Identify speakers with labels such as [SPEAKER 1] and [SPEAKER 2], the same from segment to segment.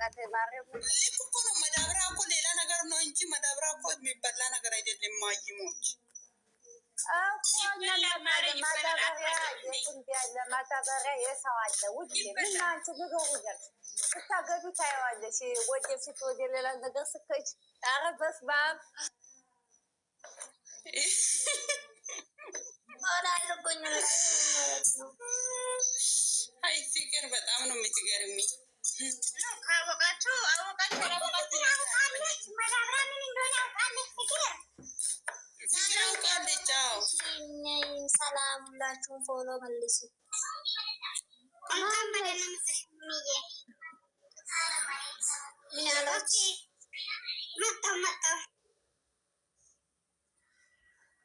[SPEAKER 1] በቃ ተማሪው
[SPEAKER 2] ልክ እኮ ነው። መዳብራ እኮ ሌላ ነገር ነው እንጂ መዳብራ እኮ የሚበላ ነገር አይደለም። ማይሞች
[SPEAKER 1] ማዳበሪያ የሰው አለ ውድ ምን አንቺ ንገሩኛል። ስታገቢ ታየዋለሽ። ወደፊት ወደ ሌላ ነገር ስከች ኧረ በስመ አብ አላልኩኝ።
[SPEAKER 2] አይ ፍቅር በጣም ነው የምትገርሚ።
[SPEAKER 3] ካወቃችሁ አወቃችሁ አላወቃችሁ
[SPEAKER 4] መዳብራ ምን እንደሆነ አውቃለች ፍቅር ሰላም ሁላችሁም ፎሎ መልሱ።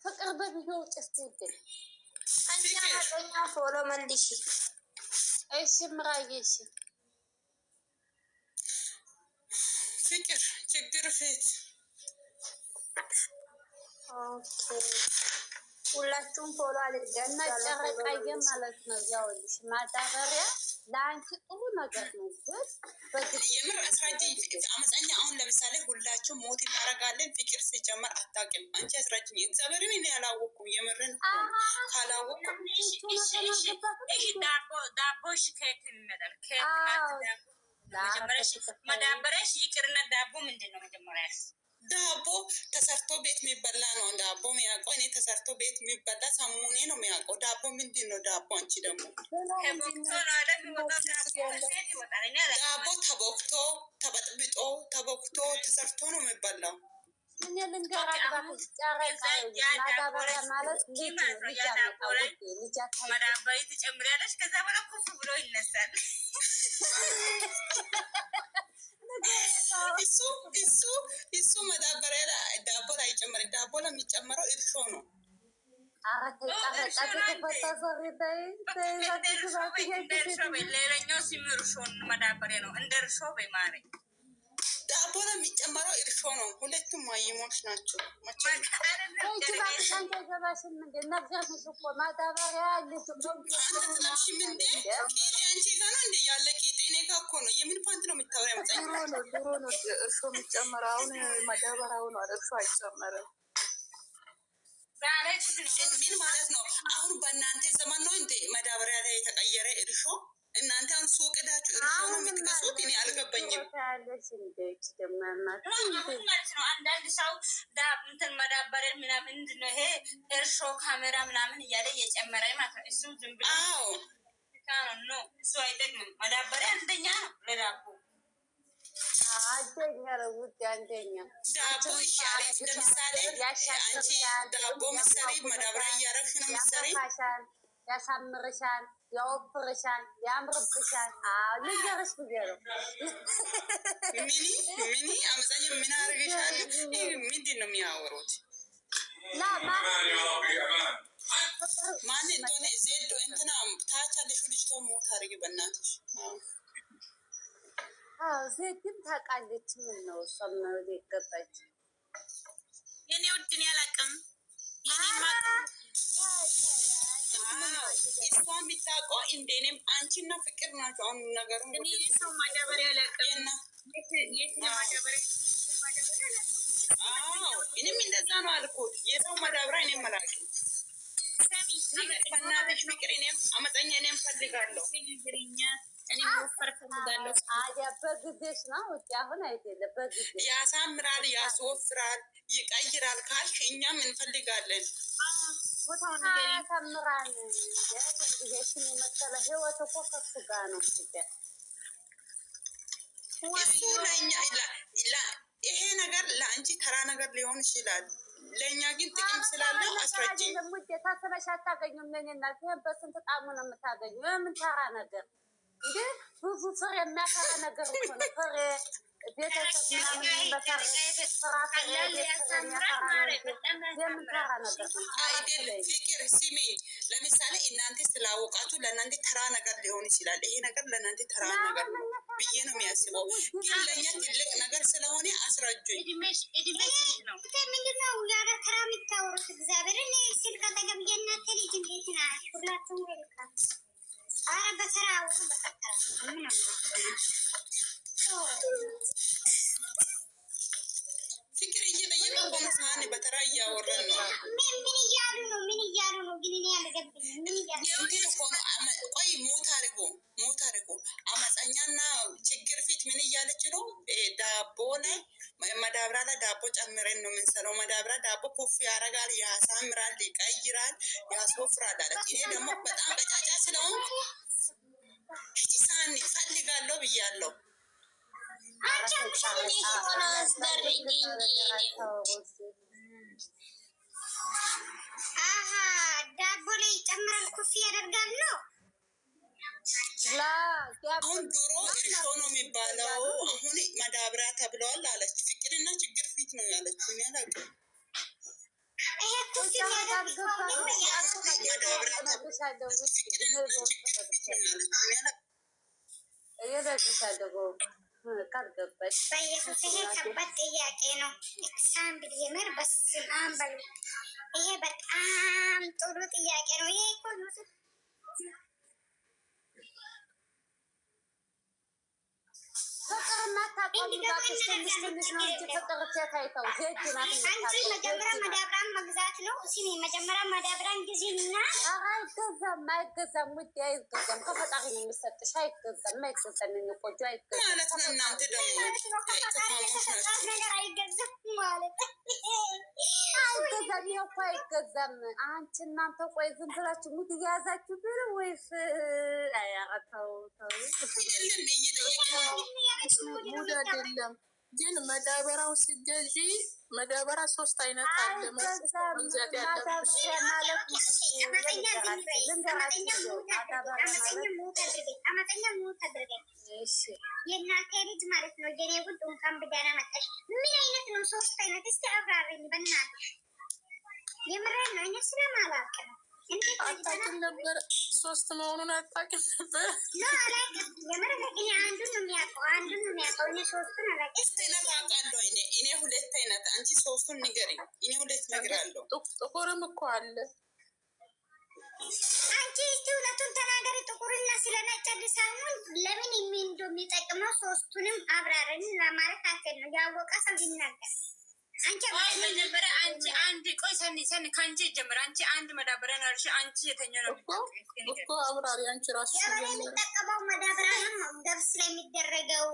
[SPEAKER 1] ፍቅር በቪዲዮ ጭስ ይገኝ
[SPEAKER 4] አንቺ ፎሎ መልሽ።
[SPEAKER 1] እሺ ምራዬ እሺ
[SPEAKER 2] ፍቅር ችግር ፊት
[SPEAKER 4] ኦኬ ሁላችሁም ፎሎ አድርገን
[SPEAKER 1] እና ጨረቃዬ ማለት ነው። ያውልሽ ማዳበሪያ ለአንቺ ጥሩ ነገር ነው። ግን
[SPEAKER 2] የምር አስራጂ አመፀኛ። አሁን ለምሳሌ ሁላችሁ ሞት እናደርጋለን። ፍቅር ሲጀመር አታውቅም። አንቺ አስራጅኝ እግዚአብሔርን እኔ አላወኩም። የምርን ካላወኩም
[SPEAKER 3] ዳቦሽ ከየት ይመጣል? መዳበሪያሽ ይቅርና ዳቦ ምንድን ነው መጀመሪያ?
[SPEAKER 2] ዳቦ ተሰርቶ ቤት የሚበላ ነው። ዳቦ የሚያውቀው እኔ ተሰርቶ ቤት የሚበላ ሳሙኔ ነው የሚያውቀው። ዳቦ ምንድን ነው ዳቦ? አንቺ ደግሞ ዳቦ ተቦክቶ ተበጥብጦ ተቦክቶ ተሰርቶ ነው የሚበላው።
[SPEAKER 1] እኔ ልንገራችሁ ጨረቃ ማዳበሪያ ማለት
[SPEAKER 3] መዳበሪያ ትጨምሪያለሽ። ከዛ በኋላ ኩፍ ብሎ ይነሳል። እሱ መዳበሪያ ዳቦ ላይ ጨመረ። ዳቦ ለሚጨመረው እርሾ ነው። ሌላኛው ሲም እርሾ መዳበሪያ ነው። እንደ እርሾ በማረ ዳቦ ለሚጨመረው እርሾ ነው። ሁለቱም ማይሞች ናቸው። የምን ፓንት ነው የምታወሪው?
[SPEAKER 5] ድሮ ነው እርሾ የሚጨመረው። አሁን ማዳበሪያው ነው እርሾ አይጨመርም።
[SPEAKER 2] ምን ማለት ነው? አሁን በእናንተ ዘመን ነው እንደ ማዳበሪያ ላይ የተቀየረ እርሾ? እናንተ አሁን ሱቅ ሄዳችሁ እርሾ ነው የምትገዙት? እኔ አልገባኝም።
[SPEAKER 3] አንዳንድ ሰው እንትን መዳበሪያ ምናምን ምንድን ነው ይሄ እርሾ ካሜራ ምናምን እያለ እየጨመረ ማለት ነው። እሱ ዝም ብሎ ነው። እሱ አይጠቅምም። መዳበሪያ አንደኛ ነው ለዳቦ
[SPEAKER 1] አንደኛ ነው። ውድ አንደኛ
[SPEAKER 2] ዳቦ ይሻላል። ለምሳሌ አንቺ ዳቦ ምሰሪ ማዳበሪያ እያረግሽ ነው ምሰሪ።
[SPEAKER 1] ያሳምርሻል፣ ያወፍርሻል፣ ያምርብሻል። ልንገርሽ ብዬ ነው።
[SPEAKER 2] ሚኒ አመዛኝ ምን አርግሻል? ምንድን ነው የሚያወሩት? ማን እንደሆነ ዜዶ እንትና ታች አለሽ ልጅቷ ሞት አድርጊ በእናትሽ።
[SPEAKER 1] ዜድም ታውቃለች። ምን ነው እሷም ነው የገባች።
[SPEAKER 3] የኔ ውድን ያላቅም
[SPEAKER 2] እሷ የሚታውቀው እንደኔም አንቺና ፍቅር ናቸው። አሁን ነገሩ
[SPEAKER 3] ሰው ማዳበሪያ ያላቅም።
[SPEAKER 2] እኔም እንደዛ ነው አልኩት። የሰው ማዳበሪያ እኔም አላውቅም። በእናትሽ ፍቅር እኔም አመፀኛ እኔም ፈልጋለሁ።
[SPEAKER 1] በጊዜሽ ነው አሁን አይደለም። በጊዜ
[SPEAKER 2] ያሳምራል፣ ያስወፍራል፣ ይቀይራል ካልሽ እኛም እንፈልጋለን።
[SPEAKER 1] ያሳምራል። ይሄን የመሰለ ህይወት እኮ ከሱ ጋር ነው።
[SPEAKER 2] እሱ ለእኛ ይሄ ነገር ለአንቺ ተራ ነገር ሊሆን ይችላል። ለእኛ ግን ጥቅም ስላለው አስረጅ።
[SPEAKER 1] ታስበሽ አታገኙም። ለኔናት በስንት ጣሙ ነው የምታገኙ? የምን ተራ ነገር እንዴ? ብዙ ፍሬ የሚያፈራ ነገር እኮ ነው። ፍሬ ቤተሰብ ምናምን በተራ ፍቅር
[SPEAKER 2] ሲሜኝ ለምሳሌ እናንተ ስላወቃችሁ ለእናንተ ተራ ነገር ሊሆን ይችላል። ይሄ ነገር ለእናንተ ተራ ነገር ነው ብዬ ነው የሚያስበው። ግን ለእኛ ትልቅ ነገር ስለሆነ አስረጁኝ።
[SPEAKER 4] ምንድነው ያለ ተራ የሚታወሩት? እግዚአብሔርን ስልክ አጠገብ የእናቴ ልጅ እንዴት ናት? ሁላችሁም ዌልካም። ኧረ በተራ
[SPEAKER 2] ፍቅር እየጠየቀ በመሳን በተራ እያወራን ነው።
[SPEAKER 4] ምን እያሉ ነው? ግን እኔ አልገባኝም። ምን እያሉ ነው?
[SPEAKER 2] ቆይ ሞት አድርጎ አመፀኛና ችግር ፊት ምን እያለች ነው? ዳቦ ላይ መዳብራ ላይ ዳቦ ጨምረን ነው የምንሰራው። መዳብራ ዳቦ ኩፍ ያደርጋል፣ ያሳምራል፣ ይቀይራል፣ ያስወፍራል አለች። እኔ ደግሞ በጣም በጫጫ ስለሆንኩ ሳኒ ፈልጋለሁ ብያለሁ።
[SPEAKER 4] ዳቦ ላይ ይጨምራል፣ ኩፍ ያደርጋል ነው።
[SPEAKER 2] አሁን ድሮ እርሾ ነው የሚባለው፣ አሁን መዳብሪያ ተብለዋል አለች። ፍቅርና ችግር ፊት ነው ያለችው። እኔ አላውቅም።
[SPEAKER 4] ይሄ ኩፍ ያደርጋል በኢየሱስ ይሄ ከባድ ጥያቄ ነው። ኤክሳምብል የምር በስመ አብ በሉ። ይሄ በጣም ጥሩ ጥያቄ ነው። ይሄ እኮ አንቺ መጀመሪያ መዳብራን መግዛት ነው። ሲኒ መጀመሪያ መዳብራን ጊዜና
[SPEAKER 1] አይገዛም ውዴ፣ አይገዛም። ከፈጣሪ ነው የሚሰጥሽ። አይገዛም፣ አይገዛም። የሚቆጁ አይገዛም
[SPEAKER 2] ማለት ነው። እናንተ ደግሞ
[SPEAKER 4] ነገር አይገዛም ማለት
[SPEAKER 1] አይገዛም። ይሄ እኮ አይገዛም። አንቺ እናንተ ቆይ ዝም ብላችሁ ሙት እያያዛችሁ ብር ወይስ አያረተው
[SPEAKER 5] ሙድ አይደለም ግን መዳበራው ሲገዢ መዳበራ 3 አይነት አለ። መግዛት ያለብሽ
[SPEAKER 4] የእናቴ ልጅ ማለት ነው። የኔ ውድ እንኳን በደህና መጣሽ። ምን አይነት ነው 3 አይነት? እስቲ አብራሪኝ በእናትሽ። የምሬን ነው። እኔ ስለማላውቅ ነው።
[SPEAKER 5] አታውቂም ነበር? 3 መሆኑን አታውቂም ነበር?
[SPEAKER 4] አላውቅም። የምር እኔ አንዱን ነው የሚያውቀው። እኔ 3ቱን አላውቅም።
[SPEAKER 2] አውቃለሁ። እኔ 2 አይነት፣ አንቺ 3ቱን ንገሪኝ። እኔ 2 እነግርሃለሁ።
[SPEAKER 5] ጥቁርም እኮ አለ።
[SPEAKER 4] አንቺ እስቲ 2ቱን ተናገሪ። ጥቁርና ስለነጭ ሳይሆን ለምን እንደሚጠቅመው 3ቱንም አብራርን ለማለት አከል ነው። ያወቀ ሰው ይናገር። አንቺ
[SPEAKER 3] መጀመሪያ አንቺ አንድ ቆይ ሰኒ ከአንቺ ጀምር። አንቺ አንድ መዳበሪያ ነው። አንቺ የተኛው ነው
[SPEAKER 5] እኮ አብራሪ። አንቺ ራሱ
[SPEAKER 4] የሚጠቀመው መዳበሪያ ነው። ገብስ ላይ የሚደረገው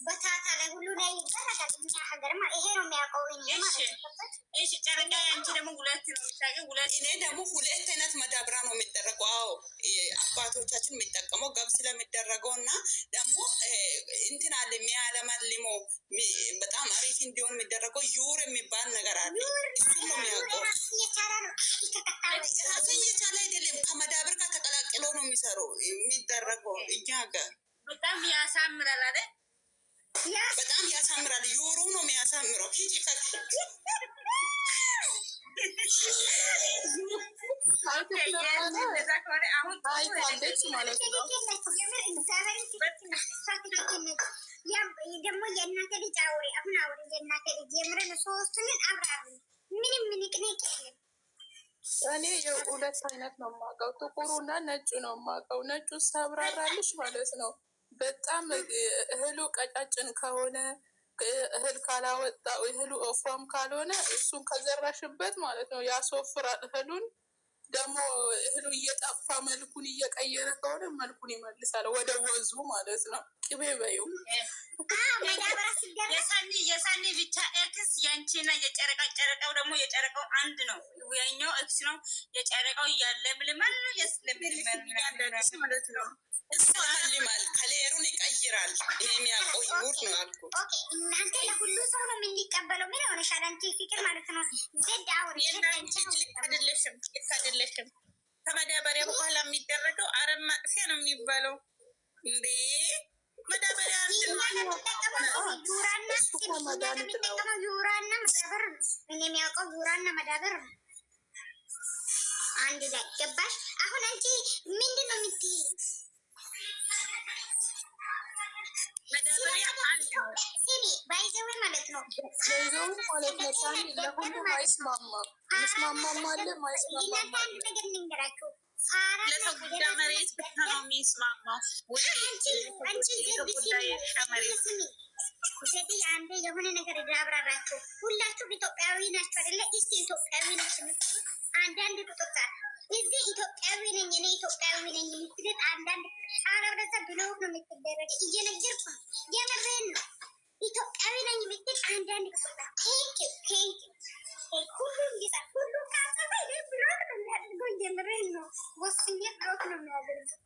[SPEAKER 4] በታታ ላይ ሁሉ ላይ ይደረጋል። እኛ ሀገር ማለት ይሄ ነው የሚያውቀው።
[SPEAKER 3] እሺ ጨረቃ፣ አንቺ ደግሞ 2 ነው የምታውቂው።
[SPEAKER 2] እኔ ደግሞ 2 አይነት መዳበሪያ ነው የሚደረገው። አዎ አባቶቻችን የሚጠቀመው ገብስ ለሚደረገው እና ደግሞ እንትን አለ የሚያለመልሞ በጣም አሪፍ እንዲሆን የሚደረገው ዩር የሚባል ነገር አለ። እሱ ነው የሚያውቀው። ራሱን እየቻለ አይደለም፣ ከመዳብር ጋር ተቀላቅሎ ነው የሚደረገው። እኛ ጋር
[SPEAKER 3] በጣም ያሳምራል አይደል?
[SPEAKER 2] በጣም ያሳምራል። ዩሩ ነው የሚያሳምረው። ሂጂ
[SPEAKER 4] ደግሞ የእናቴ ልጅ አውሪ። አሁን አውሪ የእናቴ ልጅ የምርን 3ቱን አብራሪ። ምንም ንቅንቅ የለም።
[SPEAKER 5] እኔ የ2 አይነት ነው የማውቀው። ጥቁሩና ነጩ ነው የማውቀው። ነጩ ሳብራራልሽ ማለት ነው በጣም እህሉ ቀጫጭን ከሆነ እህል ካላወጣ እህሉ ወፍራም ካልሆነ እሱን ከዘራሽበት ማለት ነው ያስወፍራል እህሉን። ደግሞ እህሉ እየጠፋ መልኩን እየቀየረ ከሆነ መልኩን ይመልሳል ወደ ወዙ ማለት ነው። ቅቤ በይው።
[SPEAKER 3] የሳኒ ብቻ ኤክስ ያንቺና የጨረቃው ደግሞ የጨረቃው አንድ ነው። ያኛው ኤክስ ነው። የጨረቃው እያለምልማል ነው የስለምልማል ማለት ነው።
[SPEAKER 2] እሳልማል ከሌሩን ይቀይራል። እኔ የሚያውቀው ይውር ነው ያልኩት።
[SPEAKER 4] እናንተ ለሁሉ ሰው ነው የምንቀበለው። ምን ሆነ ሻላንቲ ፍቅር ማለት ነው። ዘድ አውሪ
[SPEAKER 3] ልክ አይደለሽም። ከመዳበሪያ በኋላ የሚደረገው አረም ማጥፊያ ነው የሚባለው። እንዴ መዳበሪያ
[SPEAKER 4] ዩራና መዳበር እኔ የሚያውቀው ዩራና መዳበር ነው። አንድ ላይ ገባሽ? አሁን አንቺ ምንድን ነው የምትይ? ባይዘው ማለት ነው።
[SPEAKER 5] ለሁሉም አይስማማም። ሚስማማም አለ ማይስማማም አለ።
[SPEAKER 4] ነገር ልንገራችሁ።
[SPEAKER 3] ለተጎዳ መሬት ብቻ ነው የሚስማማው።
[SPEAKER 4] ዘዴ አንዴ የሆነ ነገር ያብራራችሁ። ሁላችሁም ኢትዮጵያዊ ናችሁ አይደለ? እስቲ ኢትዮጵያዊ ናችሁ አንዳንድ ቁጥጥር እዚህ ኢትዮጵያዊ ነኝ እኔ ኢትዮጵያዊ ነኝ የምትልጥ አንዳንድ አረብረዛ ብለው ነው የምትደረግ። እየነገርኩ ነው፣ የምሬን ነው። ኢትዮጵያዊ ነኝ የምትል አንዳንድ ቁጥጥር ቴንክ ሁሉም ይዛል ሁሉ ካሰበ ብሎክ ነው የሚያደርገው። የምሬን ነው። ወስኜ ብሎክ ነው የሚያደርገው።